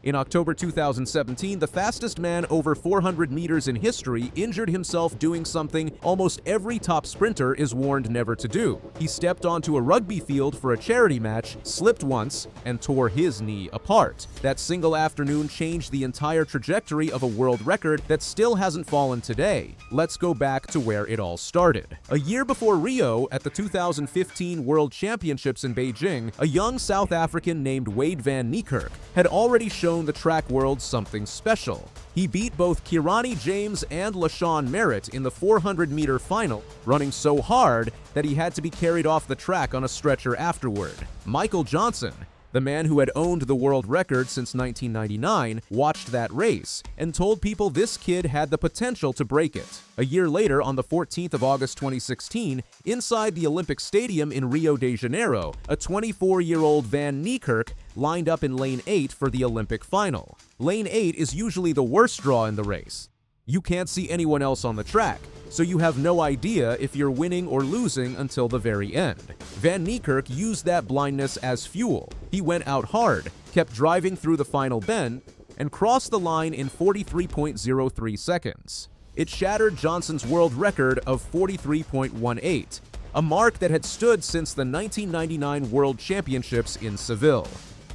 In October 2017, the fastest man over 400 meters in history injured himself doing something almost every top sprinter is warned never to do. He stepped onto a rugby field for a charity match, slipped once, and tore his knee apart. That single afternoon changed the entire trajectory of a world record that still hasn't fallen today. Let's go back to where it all started. A year before Rio, at the 2015 World Championships in Beijing, a young South African named Wayde van Niekerk had already shown the track world something special. He beat both Kirani James and LaShawn Merritt in the 400-meter final, running so hard that he had to be carried off the track on a stretcher afterward. Michael Johnson, the man who had owned the world record since 1999, watched that race and told people this kid had the potential to break it. A year later, on the 14th of August 2016, inside the Olympic Stadium in Rio de Janeiro, a 24-year-old Van Niekerk lined up in lane 8 for the Olympic final. Lane 8 is usually the worst draw in the race. You can't see anyone else on the track, so you have no idea if you're winning or losing until the very end. Van Niekerk used that blindness as fuel. He went out hard, kept driving through the final bend, and crossed the line in 43.03 seconds. It shattered Johnson's world record of 43.18, a mark that had stood since the 1999 World Championships in Seville.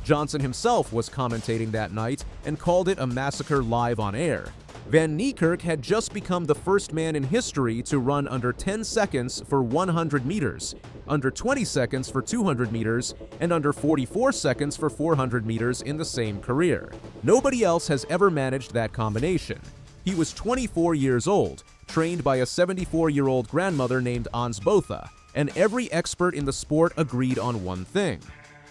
Johnson himself was commentating that night and called it a massacre live on air. Van Niekerk had just become the first man in history to run under 10 seconds for 100 meters, under 20 seconds for 200 meters, and under 44 seconds for 400 meters in the same career. Nobody else has ever managed that combination. He was 24 years old, trained by a 74-year-old grandmother named Ans Botha, and every expert in the sport agreed on one thing.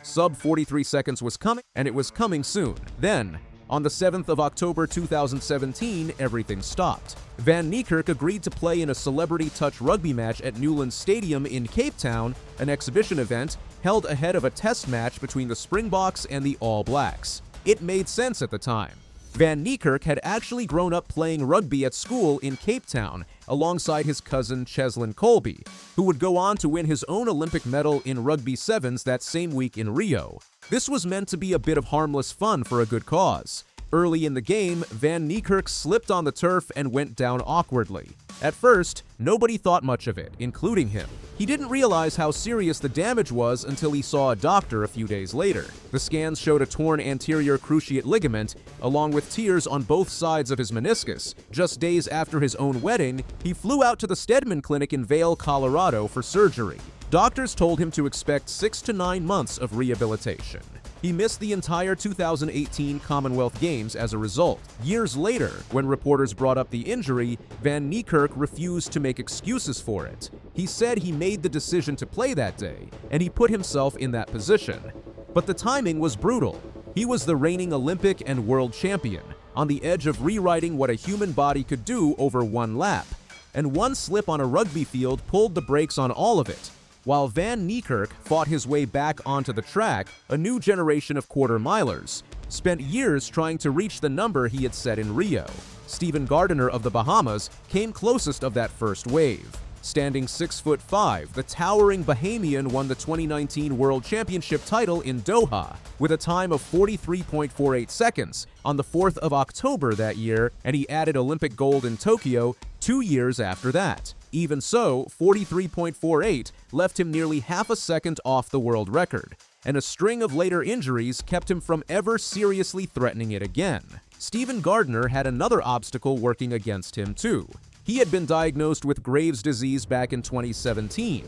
Sub 43 seconds was coming, and it was coming soon. Then, on the 7th of October 2017, everything stopped. Van Niekerk agreed to play in a celebrity touch rugby match at Newlands Stadium in Cape Town, an exhibition event held ahead of a test match between the Springboks and the All Blacks. It made sense at the time. Van Niekerk had actually grown up playing rugby at school in Cape Town alongside his cousin Cheslin Colby, who would go on to win his own Olympic medal in rugby sevens that same week in Rio. This was meant to be a bit of harmless fun for a good cause. Early in the game, Van Niekerk slipped on the turf and went down awkwardly. At first, nobody thought much of it, including him. He didn't realize how serious the damage was until he saw a doctor a few days later. The scans showed a torn anterior cruciate ligament, along with tears on both sides of his meniscus. Just days after his own wedding, he flew out to the Stedman Clinic in Vail, Colorado for surgery. Doctors told him to expect 6 to 9 months of rehabilitation. He missed the entire 2018 Commonwealth Games as a result. Years later, when reporters brought up the injury, Van Niekerk refused to make excuses for it. He said he made the decision to play that day, and he put himself in that position. But the timing was brutal. He was the reigning Olympic and world champion, on the edge of rewriting what a human body could do over one lap. And one slip on a rugby field pulled the brakes on all of it. While Van Niekerk fought his way back onto the track, a new generation of quarter-milers spent years trying to reach the number he had set in Rio. Stephen Gardiner of the Bahamas came closest of that first wave. Standing 6'5", the towering Bahamian won the 2019 World Championship title in Doha with a time of 43.48 seconds on the 4th of October that year, and he added Olympic gold in Tokyo 2 years after that. Even so, 43.48 left him nearly half a second off the world record, and a string of later injuries kept him from ever seriously threatening it again. Stephen Gardiner had another obstacle working against him too. He had been diagnosed with Graves' disease back in 2017,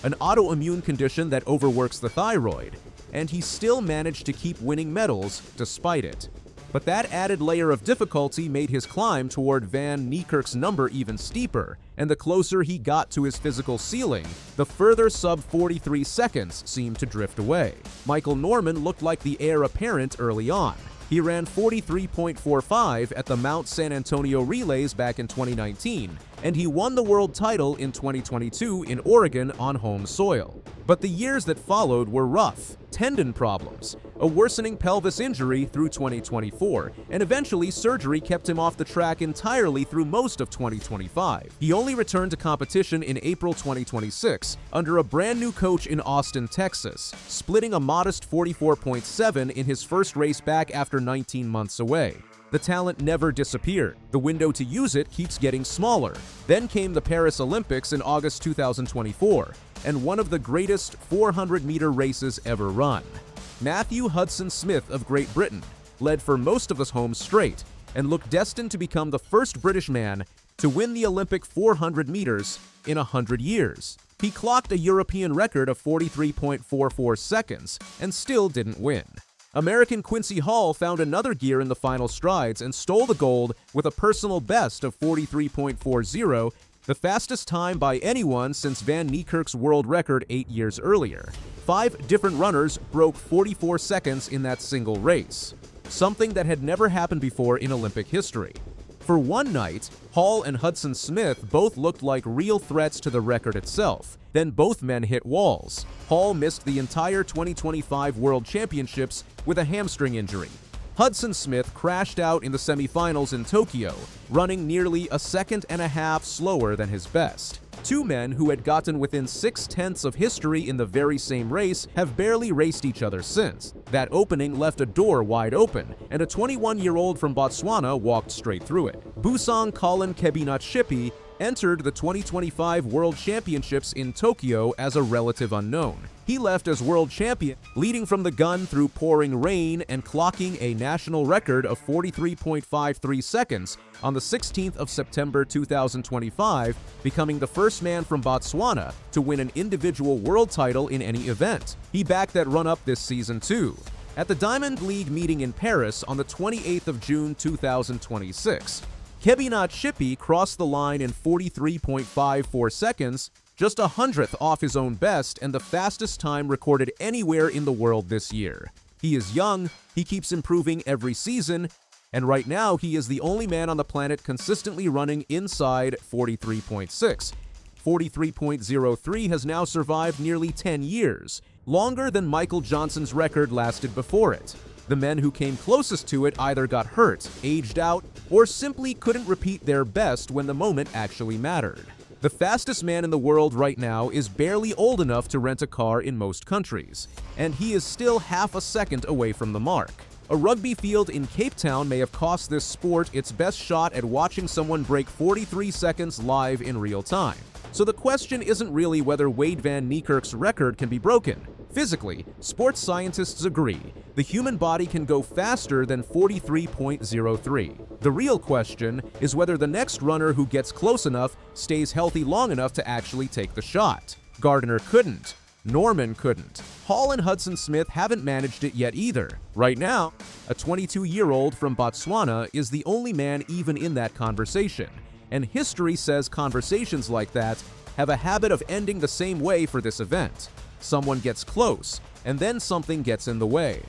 an autoimmune condition that overworks the thyroid, and he still managed to keep winning medals despite it. But that added layer of difficulty made his climb toward Van Niekerk's number even steeper, and the closer he got to his physical ceiling, the further sub 43 seconds seemed to drift away. Michael Norman looked like the heir apparent early on. He ran 43.45 at the Mount San Antonio Relays back in 2019, and he won the world title in 2022 in Oregon on home soil. But the years that followed were rough. Tendon problems, a worsening pelvis injury through 2024, and eventually surgery kept him off the track entirely through most of 2025. He only returned to competition in April 2026 under a brand new coach in Austin, Texas, splitting a modest 44.7 in his first race back after 19 months away. The talent never disappeared. The window to use it keeps getting smaller. Then came the Paris Olympics in August 2024, and one of the greatest 400-meter races ever run. Matthew Hudson-Smith of Great Britain led for most of the home straight and looked destined to become the first British man to win the Olympic 400 meters in 100 years. He clocked a European record of 43.44 seconds and still didn't win. American Quincy Hall found another gear in the final strides and stole the gold with a personal best of 43.40, the fastest time by anyone since Van Niekerk's world record 8 years earlier. 5 different runners broke 44 seconds in that single race, something that had never happened before in Olympic history. For one night, Hall and Hudson-Smith both looked like real threats to the record itself. Then both men hit walls. Hall missed the entire 2025 World Championships with a hamstring injury. Hudson-Smith crashed out in the semifinals in Tokyo, running nearly a second and a half slower than his best. 2 men who had gotten within 6/10 of history in the very same race have barely raced each other since. That opening left a door wide open, and a 21-year-old from Botswana walked straight through it. Busang Colin Kebinat-Shipi entered the 2025 World Championships in Tokyo as a relative unknown. He left as world champion, leading from the gun through pouring rain and clocking a national record of 43.53 seconds on the 16th of September 2025, becoming the first man from Botswana to win an individual world title in any event. He backed that run-up this season too. At the Diamond League meeting in Paris on the 28th of June 2026, Kebinat-Shipi crossed the line in 43.54 seconds, just 100th off his own best and the fastest time recorded anywhere in the world this year. He is young, he keeps improving every season, and right now he is the only man on the planet consistently running inside 43.6. 43.03 has now survived nearly 10 years, longer than Michael Johnson's record lasted before it. The men who came closest to it either got hurt, aged out, or simply couldn't repeat their best when the moment actually mattered. The fastest man in the world right now is barely old enough to rent a car in most countries, and he is still half a second away from the mark. A rugby field in Cape Town may have cost this sport its best shot at watching someone break 43 seconds live in real time. So the question isn't really whether Wayde van Niekerk's record can be broken. Physically, sports scientists agree the human body can go faster than 43.03. The real question is whether the next runner who gets close enough stays healthy long enough to actually take the shot. Gardner couldn't. Norman couldn't. Hall and Hudson-Smith haven't managed it yet either. Right now, a 22-year-old from Botswana is the only man even in that conversation, and history says conversations like that have a habit of ending the same way for this event. Someone gets close, and then something gets in the way.